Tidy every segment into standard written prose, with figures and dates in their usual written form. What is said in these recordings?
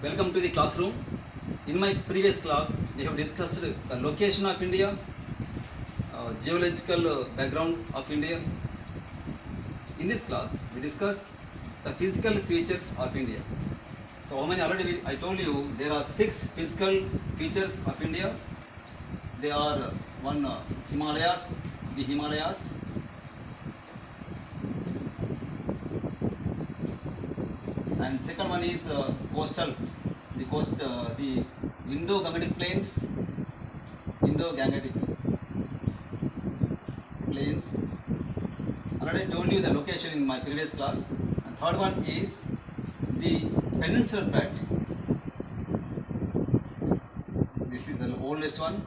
Welcome to the classroom. In my previous class, we have discussed the location of India, geological background of India. In this class, we discuss the physical features of India. So, how many already I told you there are 6 physical features of India. They are one Himalayas, the Himalayas. And second one is coastal, the Indo-Gangetic plains, Indo-Gangetic plains. Already told you the location in my previous class. And third one is the peninsular plateau. This is the oldest one.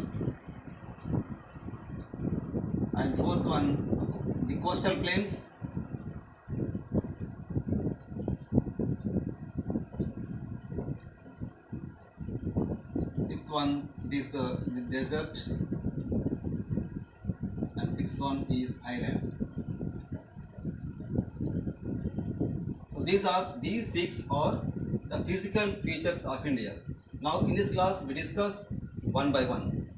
And fourth one, the coastal plains. Fifth one is the desert, and sixth one is islands. So these 6 are the physical features of India. Now in this class we discuss one by one.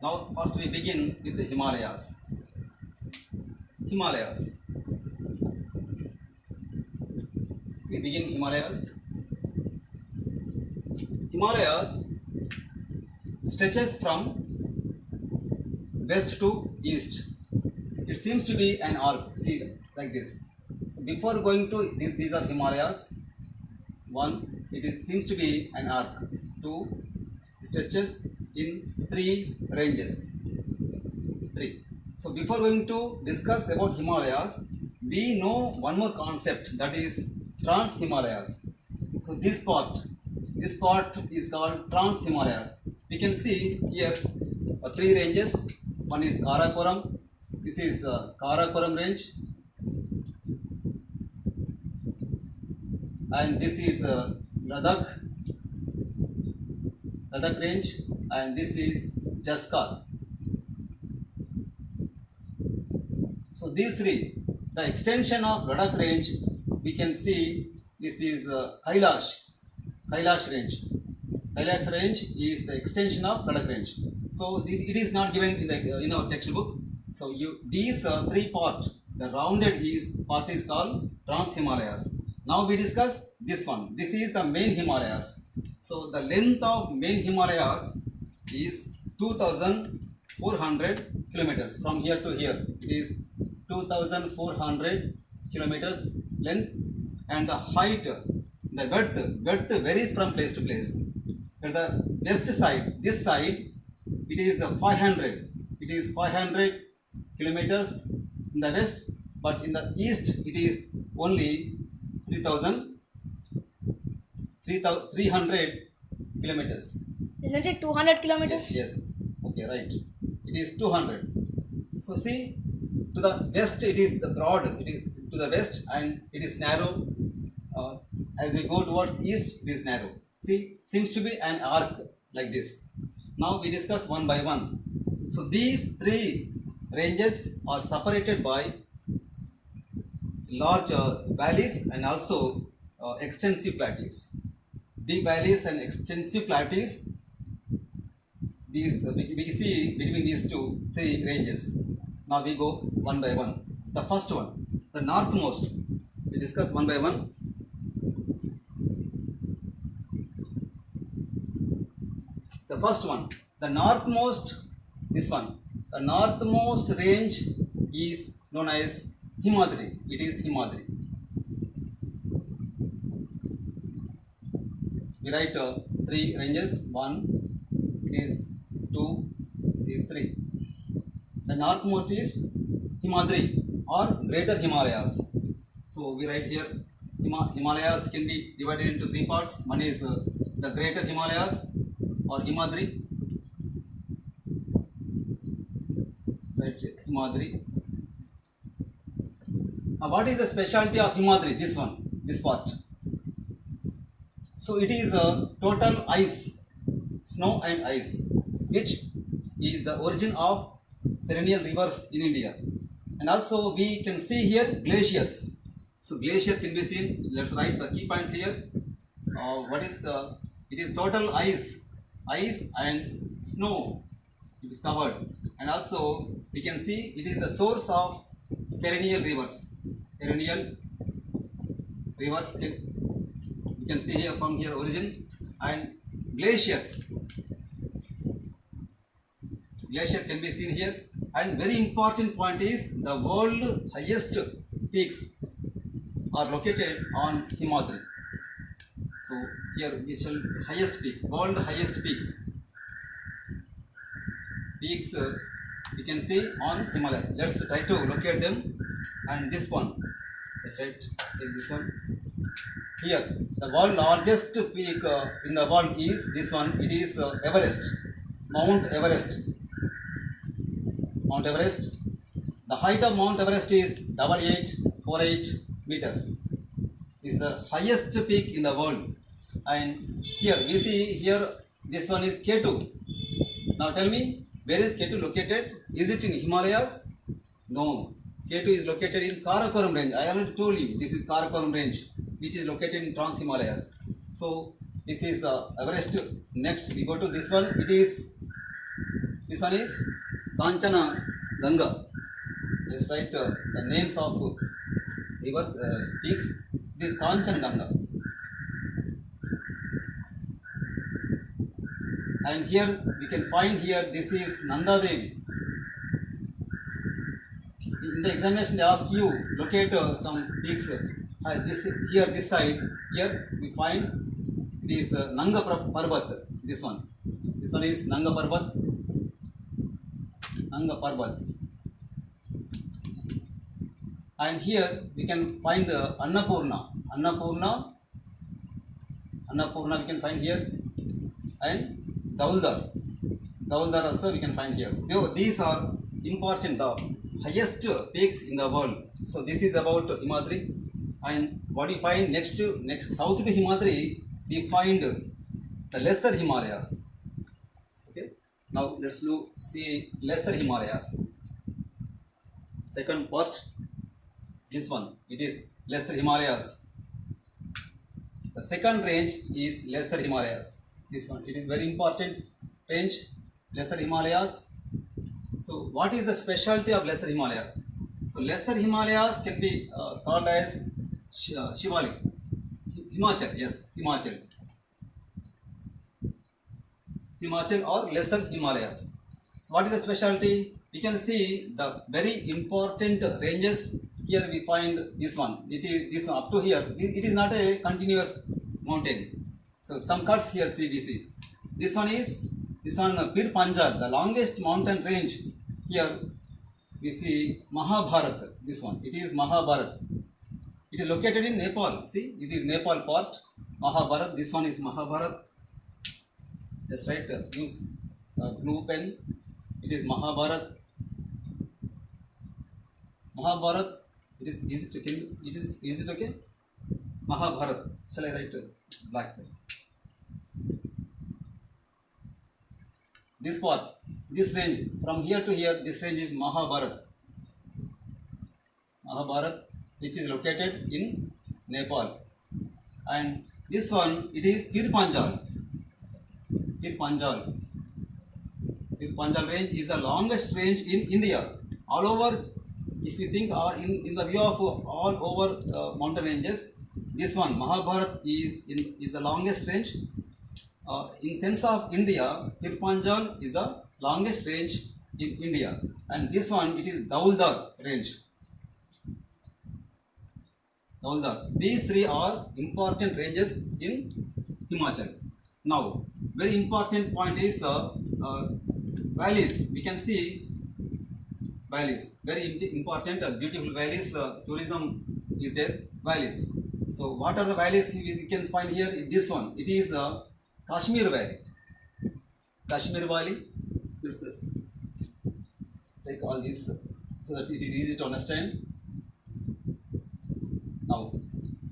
Now first we begin with the Himalayas. Himalayas. We begin Himalayas. Himalayas stretches from west to east. It seems to be an arc. See, like this. So before going to these are Himalayas. One, seems to be an arc. Two, stretches in 3 ranges. 3. So before going to discuss about Himalayas, we know one more concept, that is Trans Himalayas. So this part is called Trans Himalayas. We can see here 3 ranges. One is Karakoram. This is Karakoram range. And this is Ladakh range, and this is Jaskal. So these 3, the extension of Ladakh range, we can see this is Kailash range. Kailash range is the extension of Ladakh range. So it is not given in our textbook. So these 3 parts, the rounded part is called Trans Himalayas. Now we discuss this one. This is the main Himalayas. So the length of main Himalayas is 2,400 kilometers. From here to here, it is 2,400 kilometers length, and the height, the width varies from place to place. At the west side, this side, it is 500. It is 500 kilometers in the west, but in the east, it is only 300 kilometers. Isn't it 200 kilometers? Yes. Okay, right. It is 200. So see, to the west it is the broad. It is to the west, and it is narrow. As we go towards east, it is narrow. See, seems to be an arc like this. Now we discuss one by one. So these 3 ranges are separated by large valleys and also extensive plateaus. Deep valleys and extensive plateaus, these we see between these 3 ranges. Now we go one by one. The first one, the northmost, we discuss one by one. The first one, the northmost, this one, the northmost range is known as Himadri. It is Himadri. We write 3 ranges. 1, it is 2, this is 3. The northmost is Himadri or Greater Himalayas. So we write here Himalayas can be divided into 3 parts. One is the Greater Himalayas or Himadri. Right, Himadri. Now what is the specialty of Himadri? This part. So it is a total ice, snow and ice, which is the origin of perennial rivers in India. And also we can see here glaciers. So glacier can be seen. Let's write the key points here. what is it is total ice and snow. It is covered, and also we can see it is the source of perennial rivers. Perennial rivers. You can see here from here origin and glaciers. Glacier can be seen here, and very important point is the world highest peaks are located on Himadri. So here we shall highest peak, world highest peaks we can see on Himalayas. Let's try to locate them, and this one, let's right, take this one. Here the world largest peak in the world is this one. It is Everest, Mount Everest. Mount Everest. The height of Mount Everest is 8848 meters. This is the highest peak in the world. And here we see here this one is K2. Now tell me, where is K2 located? Is it in Himalayas? No. K2 is located in Karakoram range. I already told you this is Karakoram range, which is located in Trans Himalayas. So this is Everest. Next we go to this one. This one is Kanchana Ganga. Let's write the names of rivers, peaks. This is Kanchana Ganga. And here we can find here this is Nanda Devi. In the examination they ask you locate some peaks. This side. Here we find this Nanga Parbat. This one is Nanga Parbat. Nanga Parbat. And here we can find Annapurna we can find here, and Dauldar also we can find here. These are important, the highest peaks in the world. So this is about Himadri. And what we find next south to Himadri, we find the lesser Himalayas. Okay. Now let's see lesser Himalayas. Second part, this one, it is lesser Himalayas. The second range is lesser Himalayas. This one, it is very important range, lesser Himalayas. So what is the specialty of lesser Himalayas? So lesser Himalayas can be called as Shivalik. Himachal, yes, Himachal or lesser Himalayas. So what is the specialty? We can see the very important ranges. Here we find this one. It is this one up to here. It is not a continuous mountain. So some cuts here we see. This one Pir Panjal, the longest mountain range. Here we see Mahabharat. This one, it is Mahabharat. It is located in Nepal. See, it is Nepal part. Mahabharat. This one is Mahabharat. Just write. Use blue pen. It is Mahabharat. Mahabharat. Is it okay? Mahabharat. Shall I write black pen? This part, this range, from here to here, this range is Mahabharat. Mahabharat, which is located in Nepal. And this one, it is Pir Panjal. Pir Panjal range is the longest range in India. All over, if you think in the view of all over mountain ranges, this one, Mahabharat, is the longest range. In sense of India, Pir Panjal is the longest range in India, and this one, it is Dauldar range. Dauldar. These three are important ranges in Himachal. Now, very important point is valleys. We can see valleys. Very important, beautiful valleys. Tourism is there. Valleys. So, what are the valleys we can find here? This one. It is Kashmir Valley. Kashmir Valley. Let's take all this so that it is easy to understand. Now,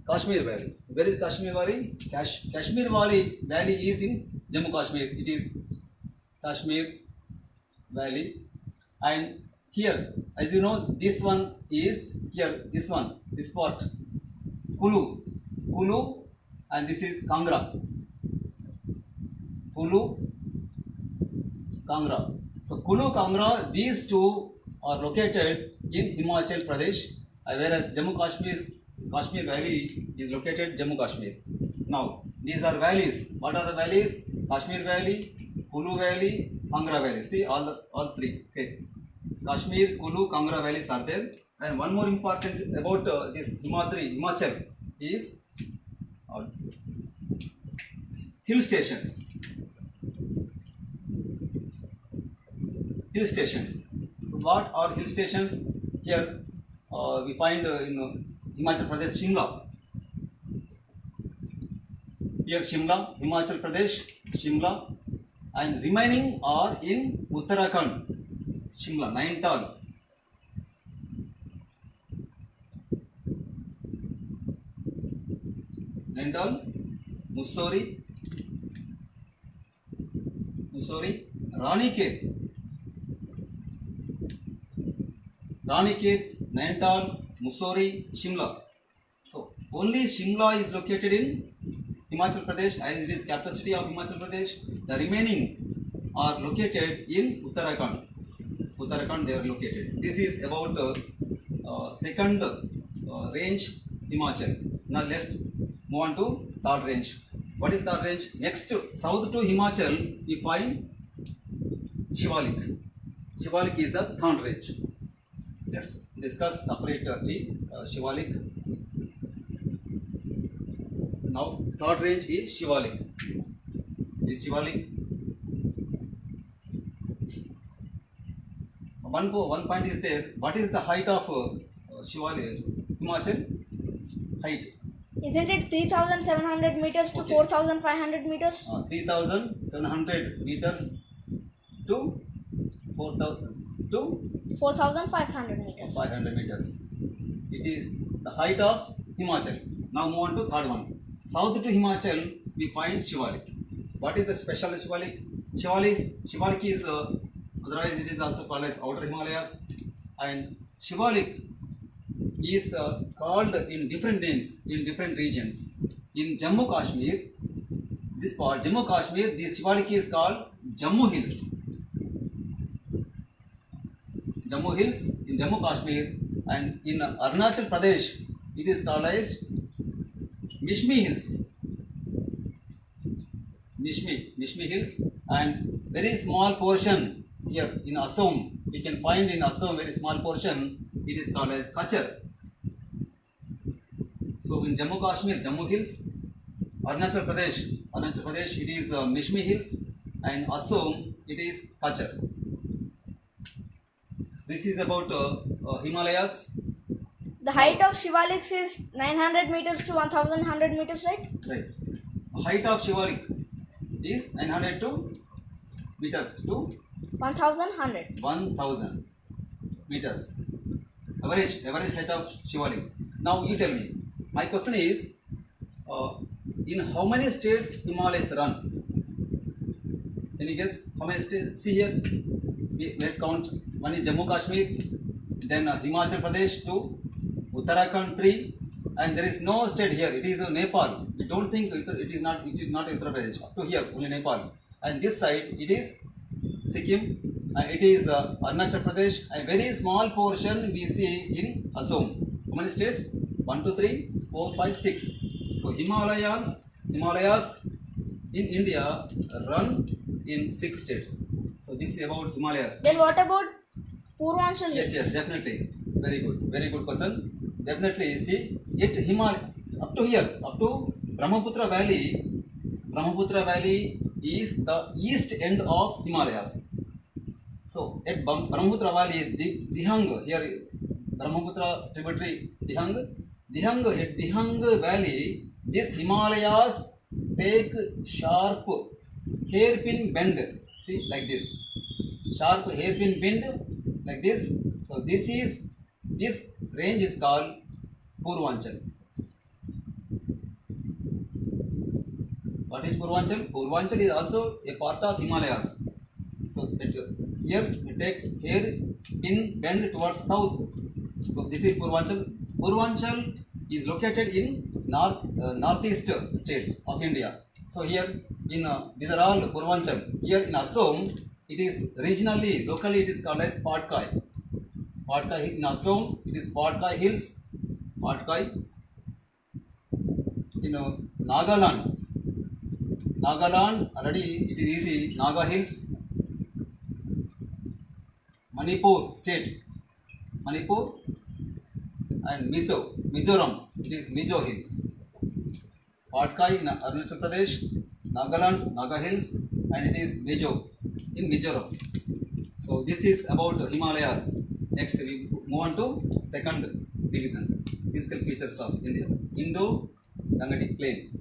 Kashmir Valley. Where is Kashmir Valley? Kashmir Valley is in Jammu Kashmir. It is Kashmir Valley. And here, as you know, this one is here. This part, Kulu and this is Kangra. Kulu, Kangra. So Kulu, Kangra, these two are located in Himachal Pradesh, whereas Kashmir Valley is located Jammu Kashmir. Now these are valleys. What are the valleys? Kashmir Valley, Kulu Valley, Kangra Valley. See all three. Okay. Kashmir, Kulu, Kangra valleys are there. And one more important about this Himachal is hill stations. Hill stations. So what are hill stations? Here we find in Himachal Pradesh, Shimla. Here Shimla, Himachal Pradesh, Shimla, and remaining are in Uttarakhand, Shimla, Nainital. Nainital, Mussoorie, Ranikhet, Nainital, Mussoorie, Shimla. So only Shimla is located in Himachal Pradesh, as it is capital city of Himachal Pradesh. The remaining are located in Uttarakhand. They are located. This is about second range Himachal. Now let's move on to third range. What is third range? Next, south to Himachal, we find Shivalik. Shivalik is the third range. Let's discuss separately Shivalik. Now, third range is Shivalik. This Shivalik. One point is there. What is the height of Shivalik? Himachal? Height. Isn't it 3,700 meters to 4,500 meters? 3,700 meters to 4,500 meters. 500 meters. It is the height of Himachal. Now move on to third one. South to Himachal, we find Shivalik. What is the special Shivalik? Shivalik is otherwise it is also called as Outer Himalayas, and Shivalik is called in different names in different regions. In Jammu Kashmir, this part Jammu Kashmir, this Shivalik is called Jammu Hills. Jammu Hills in Jammu Kashmir, and in Arunachal Pradesh it is called as Mishmi Hills. Mishmi Hills, and very small portion here in Assam, we can find in Assam very small portion, it is called as Kachar. So in Jammu Kashmir, Jammu Hills, Arunachal Pradesh it is Mishmi Hills, and Assam it is Kachar. This is about Himalayas. The height of Shivalik is 900 meters to 1,100 meters, right? Right. Height of Shivalik is 900 meters to 1,100. 1,000 meters. Average height of Shivalik. Now you tell me. My question is, in how many states Himalayas run? Can you guess how many states? See here, we count. One is Jammu Kashmir, then Himachal Pradesh 2, Uttarakhand 3, and there is no state here. It is Nepal. We don't think it is not Uttar Pradesh. Up to here only Nepal, and this side it is Sikkim, and it is Arunachal Pradesh. A very small portion we see in Assam. How many states? 1, 2, 3, 4, 5, 6. So Himalayas in India run in 6 states. So this is about Himalayas. Then what about Purvanchal Hills? Yes, definitely. Very good question. Definitely, see, up to here, up to Brahmaputra Valley is the east end of Himalayas. So at Brahmaputra Valley, Dihang, here Brahmaputra tributary Dihang, at Dihang Valley, this Himalayas take sharp hairpin bend. See, like this. Sharp hairpin bend, like this. So this range is called Purvanchal. What is Purvanchal? Purvanchal is also a part of Himalayas. So here it takes hairpin bend towards south. So this is Purvanchal. Purvanchal is located in northeast states of India. So here in these are all Purvanchal. Here in Assam, it is regionally, locally it is called as Patkai. Patkai in Assam, it is Patkai Hills. Patkai. In Nagaland, already it is easy. Naga Hills. Manipur state, Manipur, and Mizoram, it is Mizo Hills. Patkai in Arunachal Pradesh, Nagaland, Naga Hills, and it is Mizo in Mizoram. So this is about Himalayas. Next we move on to second division, physical features of India. Indo-Gangetic Plain.